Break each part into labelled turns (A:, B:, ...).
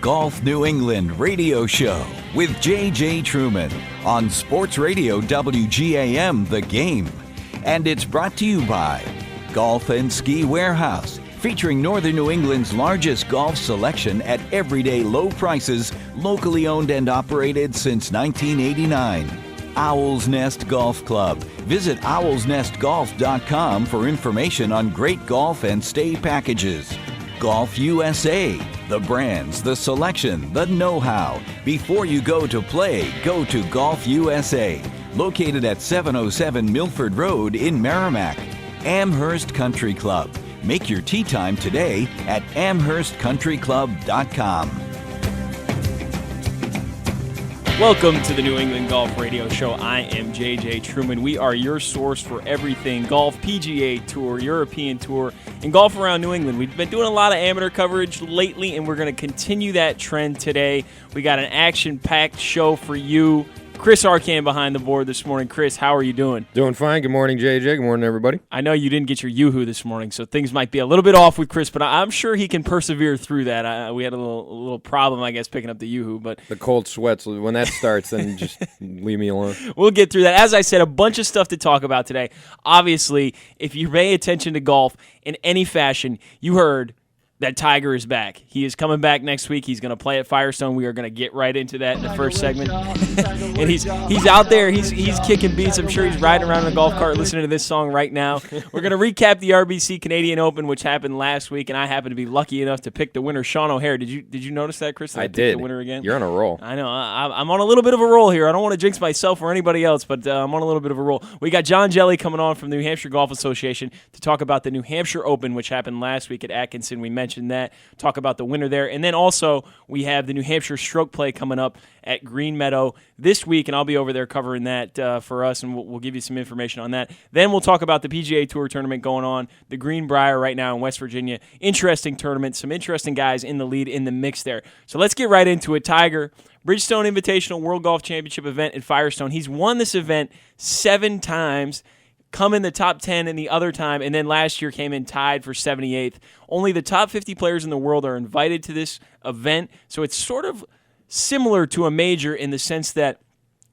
A: Golf New England radio show with J.J. Truman on Sports Radio WGAM The Game. And it's brought to you by Golf and Ski Warehouse, featuring Northern New England's largest golf selection at everyday low prices, locally owned and operated since 1989. Owl's Nest Golf Club. Visit owlsnestgolf.com for information on great golf and stay packages. Golf USA. The brands, the selection, the know-how. Before you go to play, go to Golf USA. Located at 707 Milford Road in Merrimack. Amherst Country Club. Make your tee time today at amherstcountryclub.com.
B: Welcome to the New England Golf Radio Show. I am J.J. Truman. We are your source for everything golf, PGA Tour, European Tour, and golf around New England. We've been doing a lot of amateur coverage lately, and we're going to continue that trend today. We got an action-packed show for you. Chris Arcan behind the board this morning. Chris, how are you doing?
C: Doing fine. Good morning, JJ. Good morning, everybody.
B: I know you didn't get your Yoo-hoo this morning, so things might be a little bit off with Chris, but I'm sure he can persevere through that. We had a little problem, I guess, picking up the Yoo-hoo. But
C: the cold sweats, when that starts, then just leave me alone.
B: We'll get through that. As I said, a bunch of stuff to talk about today. Obviously, if you pay attention to golf in any fashion, you heard that Tiger is back. He is coming back next week. He's going to play at Firestone. We are going to get right into that in the first segment. And he's out there. He's kicking beats. I'm sure he's riding around in a golf cart listening to this song right now. We're going to recap the RBC Canadian Open, which happened last week, and I happened to be lucky enough to pick the winner, Sean O'Hair. Did you notice that, Chris?
C: I did.
B: The winner again.
C: You're on a roll.
B: I know. I'm on a little bit of a roll here. I don't want to jinx myself or anybody else, but I'm on a little bit of a roll. We got John Jelly coming on from the New Hampshire Golf Association to talk about the New Hampshire Open, which happened last week at Atkinson. We mentioned that. Talk about the winner there. And then also we have the New Hampshire Stroke Play coming up at Green Meadow this week, and I'll be over there covering that for us, and we'll give you some information on that. Then we'll talk about the PGA Tour tournament going on, the Greenbrier right now in West Virginia. Interesting tournament, some interesting guys in the lead, in the mix there. So let's get right into it. Tiger, Bridgestone Invitational World Golf Championship event at Firestone. He's won this event 7 times. Come in the top 10 in the other time, and then last year came in tied for 78th. Only the top 50 players in the world are invited to this event, so it's sort of similar to a major in the sense that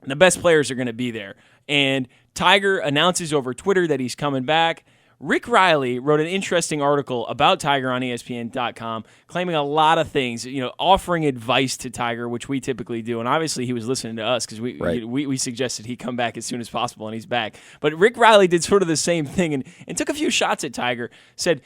B: the best players are going to be there. And Tiger announces over Twitter that he's coming back. Rick Riley wrote an interesting article about Tiger on ESPN.com, claiming a lot of things, offering advice to Tiger, which we typically do. And obviously he was listening to us because we suggested he come back as soon as possible, and he's back. But Rick Riley did sort of the same thing and took a few shots at Tiger, said,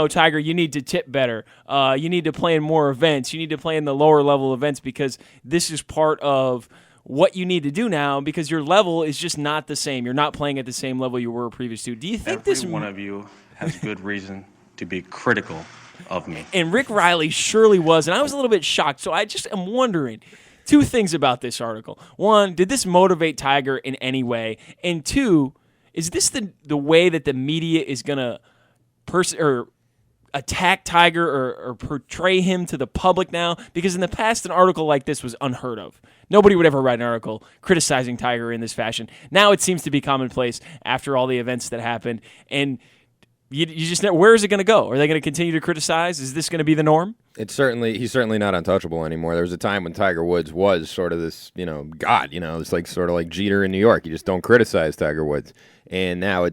B: Tiger, you need to tip better. You need to play in more events. You need to play in the lower level events because this is part of what you need to do now because your level is just not the same. You're not playing at the same level you were previous to. Do you think
D: Every one of you has good reason to be critical of me?
B: And Rick Riley surely was, and I was a little bit shocked. So I just am wondering 2 things about this article. 1, did this motivate Tiger in any way? And 2, is this the way that the media is going to attack Tiger or portray him to the public now? Because in the past, an article like this was unheard of. Nobody would ever write an article criticizing Tiger in this fashion. Now it seems to be commonplace after all the events that happened. And you just know, where is it going to go? Are they going to continue to criticize? Is this going to be the norm?
C: He's certainly not untouchable anymore. There was a time when Tiger Woods was sort of this, god, it's like sort of like Jeter in New York. You just don't criticize Tiger Woods. And now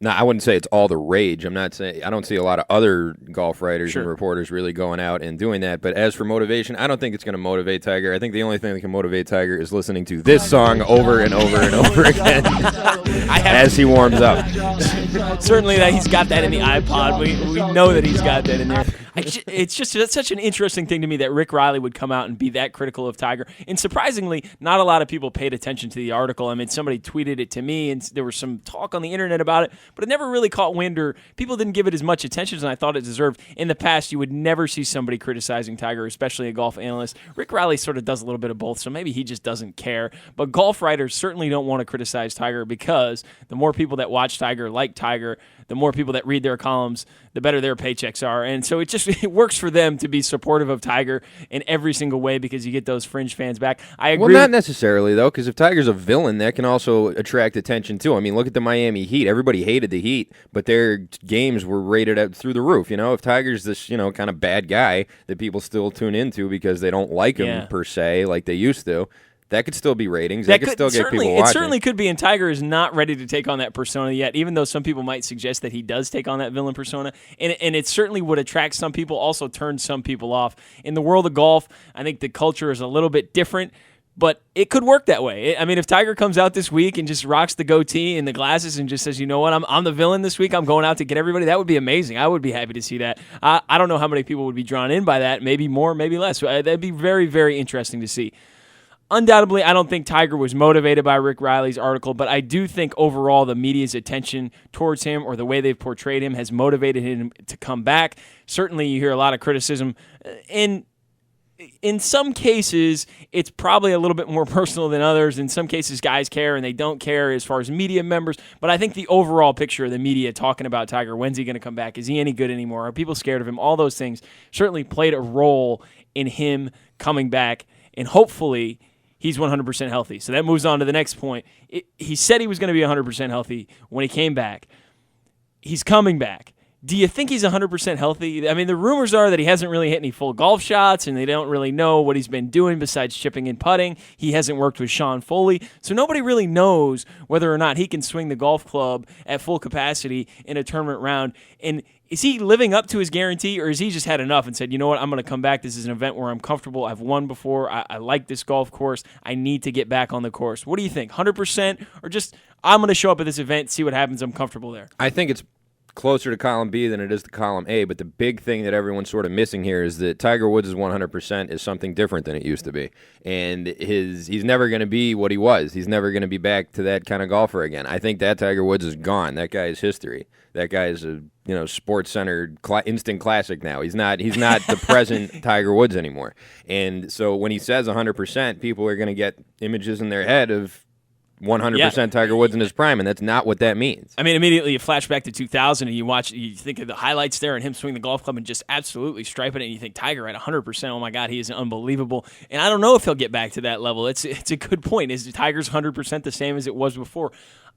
C: I wouldn't say it's all the rage. I don't see a lot of other golf writers and reporters really going out and doing that. But as for motivation, I don't think it's going to motivate Tiger. I think the only thing that can motivate Tiger is listening to this song over and over and over again as he warms up.
B: Certainly that he's got that in the iPod. We know that he's got that in there. It's such an interesting thing to me that Rick Riley would come out and be that critical of Tiger. And surprisingly, not a lot of people paid attention to the article. I mean, somebody tweeted it to me, and there was some talk on the internet about it, but it never really caught wind, or people didn't give it as much attention as I thought it deserved. In the past, you would never see somebody criticizing Tiger, especially a golf analyst. Rick Riley sort of does a little bit of both, so maybe he just doesn't care. But golf writers certainly don't want to criticize Tiger because the more people that watch Tiger like Tiger, the more people that read their columns, the better their paychecks are. And so it works for them to be supportive of Tiger in every single way because you get those fringe fans back. I agree.
C: Well, not necessarily, though, because if Tiger's a villain, that can also attract attention, too. I mean, look at the Miami Heat. Everybody hated the Heat, but their games were rated up through the roof. If Tiger's this, kind of bad guy that people still tune into because they don't like him per se like they used to, that could still be ratings. That could still get people watching.
B: It certainly could be, and Tiger is not ready to take on that persona yet, even though some people might suggest that he does take on that villain persona. And it certainly would attract some people, also turn some people off. In the world of golf, I think the culture is a little bit different, but it could work that way. I mean, if Tiger comes out this week and just rocks the goatee and the glasses and just says, you know what, I'm the villain this week, I'm going out to get everybody, that would be amazing. I would be happy to see that. I don't know how many people would be drawn in by that, maybe more, maybe less. That'd be very, very interesting to see. Undoubtedly, I don't think Tiger was motivated by Rick Riley's article, but I do think overall the media's attention towards him or the way they've portrayed him has motivated him to come back. Certainly, you hear a lot of criticism. In some cases, it's probably a little bit more personal than others. In some cases, guys care and they don't care as far as media members. But I think the overall picture of the media talking about Tiger, when's he going to come back? Is he any good anymore? Are people scared of him? All those things certainly played a role in him coming back. And hopefully he's 100% healthy. So that moves on to the next point. He said he was going to be 100% healthy when he came back. He's coming back. Do you think he's 100% healthy? I mean, the rumors are that he hasn't really hit any full golf shots, and they don't really know what he's been doing besides chipping and putting. He hasn't worked with Sean Foley. So nobody really knows whether or not he can swing the golf club at full capacity in a tournament round. And is he living up to his guarantee, or has he just had enough and said, you know what, I'm going to come back. This is an event where I'm comfortable. I've won before. I like this golf course. I need to get back on the course. What do you think, 100%, or just I'm going to show up at this event, see what happens, I'm comfortable there?
C: I think it's closer to column B than it is to column A, but the big thing that everyone's sort of missing here is that Tiger Woods' 100% is something different than it used to be. And he's never going to be what he was. He's never going to be back to that kind of golfer again. I think that Tiger Woods is gone. That guy is history. That guy is a sports-centered instant classic now. He's not the present Tiger Woods anymore. And so when he says 100%, people are going to get images in their head of 100% Tiger Woods in his prime, and that's not what that means.
B: I mean, immediately you flash back to 2000 and you think of the highlights there and him swinging the golf club and just absolutely striping it, and you think Tiger at 100%, oh my God, he is unbelievable. And I don't know if he'll get back to that level. It's a good point. Is Tiger's 100% the same as it was before?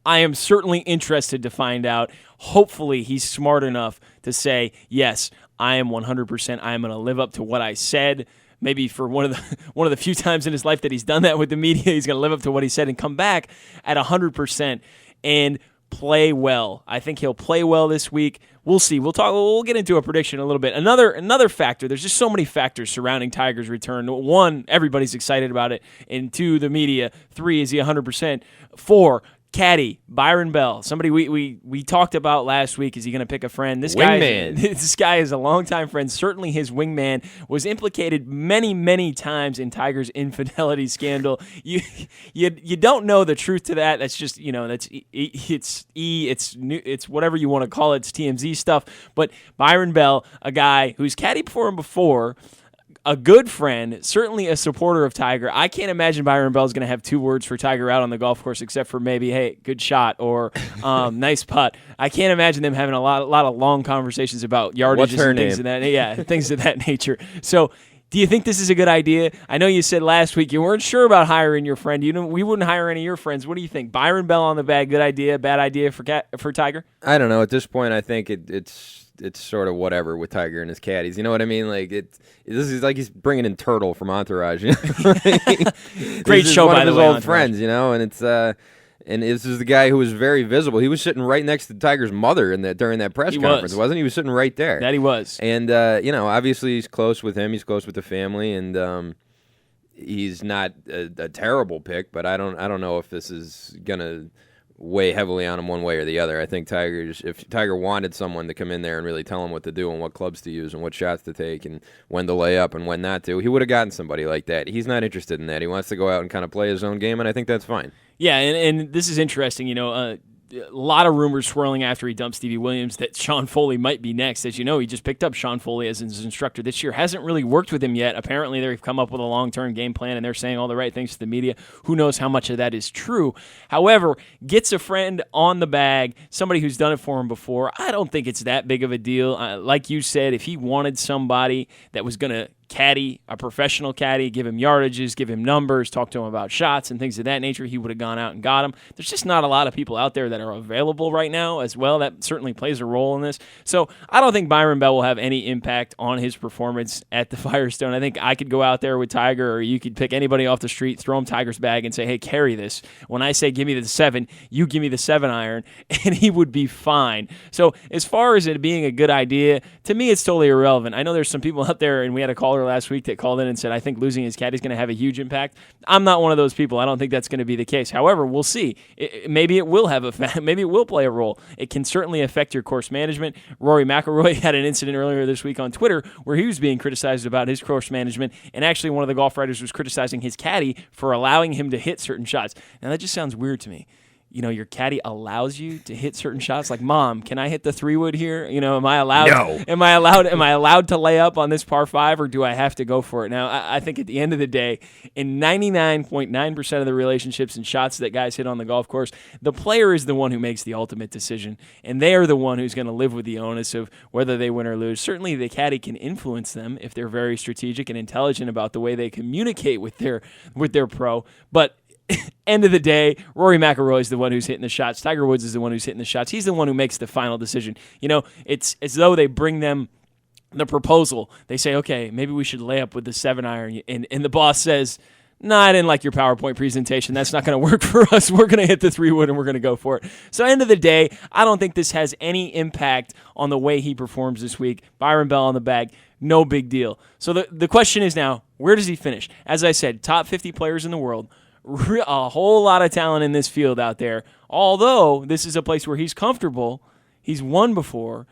B: I am certainly interested to find out. Hopefully he's smart enough to say, yes, I am 100%. I am going to live up to what I said. Maybe for one of the few times in his life that he's done that with the media, he's going to live up to what he said and come back at 100% and play well. I think he'll play well this week. We'll see. We'll get into a prediction in a little bit. Another factor, there's just so many factors surrounding Tiger's return. 1, everybody's excited about it. And 2, the media. 3, is he 100%? 4, caddy, Byron Bell. Somebody we talked about last week. Is he going to pick a friend? This guy is a longtime friend. Certainly his wingman was implicated many, many times in Tiger's infidelity scandal. You don't know the truth to that. That's just, it's whatever you want to call it. It's TMZ stuff. But Byron Bell, a guy who's caddied for him before, a good friend, certainly a supporter of Tiger. I can't imagine Byron Bell's going to have 2 words for Tiger out on the golf course except for maybe, hey, good shot or nice putt. I can't imagine them having a lot of long conversations about yardages and things of that. Things of that nature. So, do you think this is a good idea? I know you said last week you weren't sure about hiring your friend. We wouldn't hire any of your friends. What do you think? Byron Bell on the bag, good idea, bad idea for Tiger?
C: I don't know. At this point, I think it's sort of whatever with Tiger and his caddies. You know what I mean? Like this is like he's bringing in Turtle from Entourage. You know?
B: Great show by the way.
C: One of his old friends, and it's and this is the guy who was very visible. He was sitting right next to Tiger's mother during that press conference, wasn't he? He was sitting right there.
B: That he was.
C: And obviously he's close with him. He's close with the family, and he's not a terrible pick. But I don't know if this is gonna weigh heavily on him one way or the other. I think if Tiger wanted someone to come in there and really tell him what to do and what clubs to use and what shots to take and when to lay up and when not to, he would have gotten somebody like that. He's not interested in that. He wants to go out and kind of play his own game, and I think that's fine.
B: Yeah, and this is interesting. a lot of rumors swirling after he dumped Stevie Williams that Sean Foley might be next. As you know, he just picked up Sean Foley as his instructor this year. Hasn't really worked with him yet. Apparently, they've come up with a long-term game plan, and they're saying all the right things to the media. Who knows how much of that is true? However, gets a friend on the bag, somebody who's done it for him before. I don't think it's that big of a deal. Like you said, if he wanted somebody that was going to caddy, a professional caddy, give him yardages, give him numbers, talk to him about shots and things of that nature, he would have gone out and got him. There's just not a lot of people out there that are available right now as well. That certainly plays a role in this. So I don't think Byron Bell will have any impact on his performance at the Firestone. I think I could go out there with Tiger, or you could pick anybody off the street, throw him Tiger's bag and say, hey, carry this. When I say give me the 7, you give me the 7-iron, and he would be fine. So as far as it being a good idea, to me it's totally irrelevant. I know there's some people out there, and we had a caller last week that called in and said, I think losing his caddy is going to have a huge impact. I'm not one of those people. I don't think that's going to be the case. However, we'll see. Maybe it will maybe it will play a role. It can certainly affect your course management. Rory McIlroy had an incident earlier this week on Twitter where he was being criticized about his course management, and actually one of the golf writers was criticizing his caddy for allowing him to hit certain shots. Now, that just sounds weird to me. You know, your caddy allows you to hit certain shots. Like, Mom, can I hit the 3-wood here? You know, am I allowed?
C: No.
B: Am I allowed to lay up on this par 5, or do I have to go for it? Now, I think at the end of the day, in 99.9% of the relationships and shots that guys hit on the golf course, the player is the one who makes the ultimate decision, and they are the one who's going to live with the onus of whether they win or lose. Certainly, the caddy can influence them if they're very strategic and intelligent about the way they communicate with their pro, but end of the day, Rory McIlroy is the one who's hitting the shots. Tiger Woods is the one who's hitting the shots. He's the one who makes the final decision. You know, it's as though they bring them the proposal. They say, okay, maybe we should lay up with the 7-iron. And the boss says, no, I didn't like your PowerPoint presentation. That's not going to work for us. We're going to hit the 3-wood and we're going to go for it. So end of the day, I don't think this has any impact on the way he performs this week. Byron Bell on the bag, no big deal. So the question is now, where does he finish? As I said, top 50 players in the world. A whole lot of talent in this field out there. Although this is a place where he's comfortable, he's won before,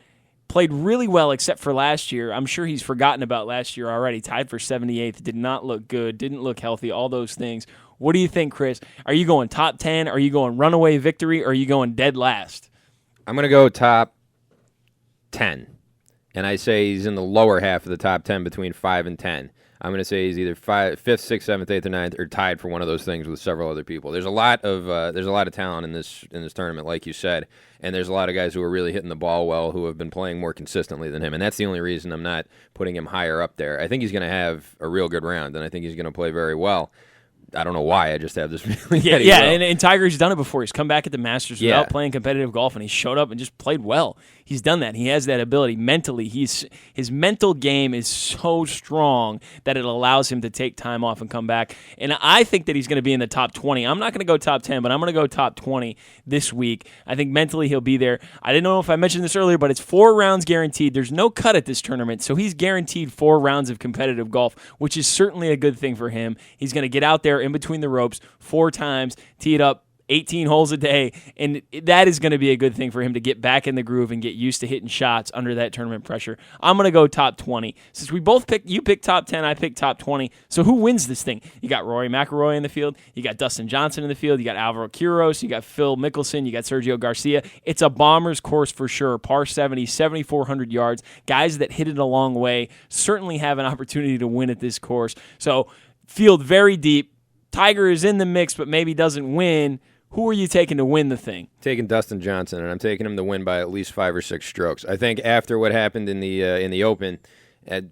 B: played really well except for last year. I'm sure he's forgotten about last year already. Tied for 78th, did not look good, didn't look healthy, all those things. What do you think, Chris? Are you going top 10? Are you going runaway victory? Or are you going dead last?
C: I'm going to go top 10. And I say he's in the lower half of the top 10 between 5 and 10. I'm going to say he's either 5th, 6th, 7th, 8th, or 9th, or tied for one of those things with several other people. There's a lot of talent in this tournament, like you said, and there's a lot of guys who are really hitting the ball well, who have been playing more consistently than him, and that's the only reason I'm not putting him higher up there. I think he's going to have a real good round, and I think he's going to play very well. I don't know why. I just have this feeling.
B: Yeah, and Tiger's done it before. He's come back at the Masters without playing competitive golf, and he showed up and just played well. He's done that. He has that ability mentally. His mental game is so strong that it allows him to take time off and come back. And I think that he's going to be in the top 20. I'm not going to go top 10, but I'm going to go top 20 this week. I think mentally he'll be there. I didn't know if I mentioned this earlier, but it's 4 rounds guaranteed. There's no cut at this tournament, so he's guaranteed 4 rounds of competitive golf, which is certainly a good thing for him. He's going to get out there in between the ropes 4 times, tee it up 18 holes a day, and that is going to be a good thing for him to get back in the groove and get used to hitting shots under that tournament pressure. I'm going to go top 20. Since we both picked, you picked top 10, I picked top 20. So who wins this thing? You got Rory McIlroy in the field, you got Dustin Johnson in the field, you got Alvaro Quiros, you got Phil Mickelson, you got Sergio Garcia. It's a bomber's course for sure. Par 70, 7,400 yards. Guys that hit it a long way certainly have an opportunity to win at this course. So field very deep. Tiger is in the mix, but maybe doesn't win. Who are you taking to win the thing?
C: Taking Dustin Johnson, and I'm taking him to win by at least 5 or 6 strokes. I think after what happened in the Open,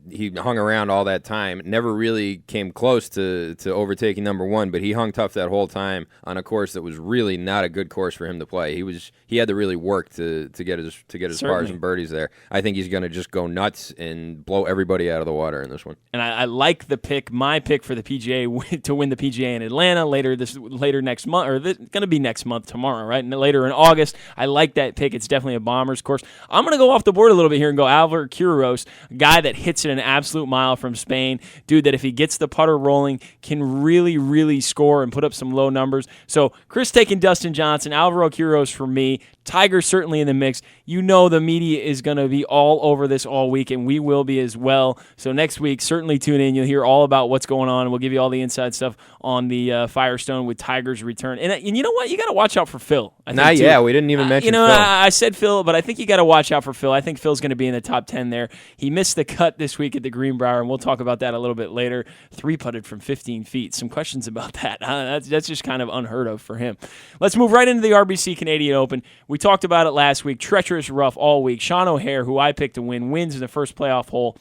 C: he hung around all that time. Never really came close to overtaking number 1, but he hung tough that whole time on a course that was really not a good course for him to play. He had to really work to get his pars and birdies there. I think he's going to just go nuts and blow everybody out of the water in this one. And
B: I like the pick. My pick for the PGA to win the PGA in Atlanta later next month, or going to be next month tomorrow, right? And later in August. I like that pick. It's definitely a bomber's course. I'm going to go off the board a little bit here and go Alvaro Quiros, a guy that hits it an absolute mile from Spain. Dude that if he gets the putter rolling can really, really score and put up some low numbers. So Chris taking Dustin Johnson, Alvaro Quiros for me. Tiger certainly in the mix. You know the media is going to be all over this all week, and we will be as well. So next week, certainly tune in. You'll hear all about what's going on, and we'll give you all the inside stuff on the Firestone with Tiger's return. And you know what? You got to watch out for Phil. I think,
C: we didn't even mention Phil.
B: I said Phil, but I think you got to watch out for Phil. I think Phil's going to be in the top 10 there. He missed the cut this week at the Greenbrier, and we'll talk about that a little bit later. 3-putted from 15 feet. Some questions about that. That's just kind of unheard of for him. Let's move right into the RBC Canadian Open. We talked about it last week. Treacherous rough all week. Sean O'Haire, who I picked to win, wins in the first playoff hole.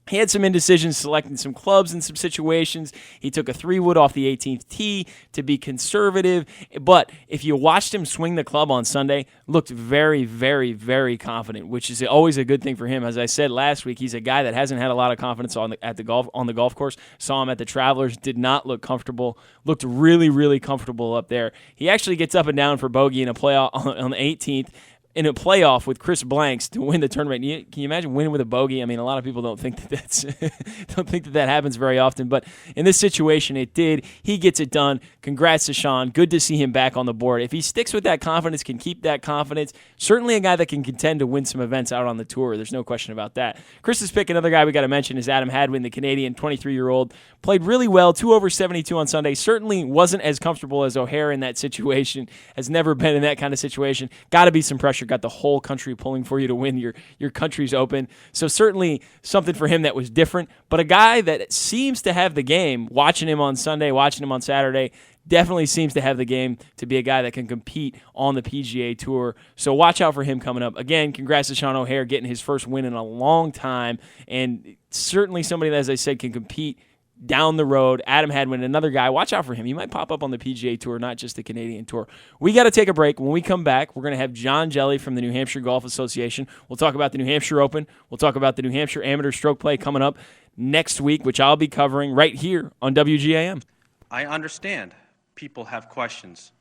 B: He had some indecisions selecting some clubs in some situations. He took a 3-wood off the 18th tee to be conservative. But if you watched him swing the club on Sunday, looked very, very, very confident, which is always a good thing for him. As I said last week, he's a guy that hasn't had a lot of confidence on the golf course. Saw him at the Travelers, did not look comfortable. Looked really, really comfortable up there. He actually gets up and down for bogey in a playoff on the 18th. In a playoff with Chris Blanks to win the tournament. Can you imagine winning with a bogey? I mean, a lot of people don't think that happens very often, but in this situation, it did. He gets it done. Congrats to Sean. Good to see him back on the board. If he sticks with that confidence, can keep that confidence, certainly a guy that can contend to win some events out on the tour. There's no question about that. Chris's pick, another guy we got to mention, is Adam Hadwin, the Canadian 23-year-old. Played really well, 2 over 72 on Sunday. Certainly wasn't as comfortable as O'Haire in that situation. Has never been in that kind of situation. Got to be some pressure. Got the whole country pulling for you to win your country's Open. So certainly something for him that was different. But a guy that seems to have the game, watching him on Sunday, watching him on Saturday, definitely seems to have the game to be a guy that can compete on the PGA Tour. So watch out for him coming up. Again, congrats to Sean O'Haire getting his first win in a long time. And certainly somebody that, as I said, can compete down the road. Adam Hadwin, another guy. Watch out for him. He might pop up on the PGA Tour, not just the Canadian Tour. We got to take a break. When we come back, we're going to have John Jelly from the New Hampshire Golf Association. We'll talk about the New Hampshire Open. We'll talk about the New Hampshire Amateur Stroke Play coming up next week, which I'll be covering right here on WGAM.
D: I understand people have questions.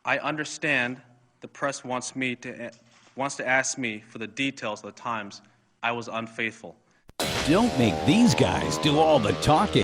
D: I understand the press wants to ask me for the details of the times I was unfaithful.
A: Don't make these guys do all the talking.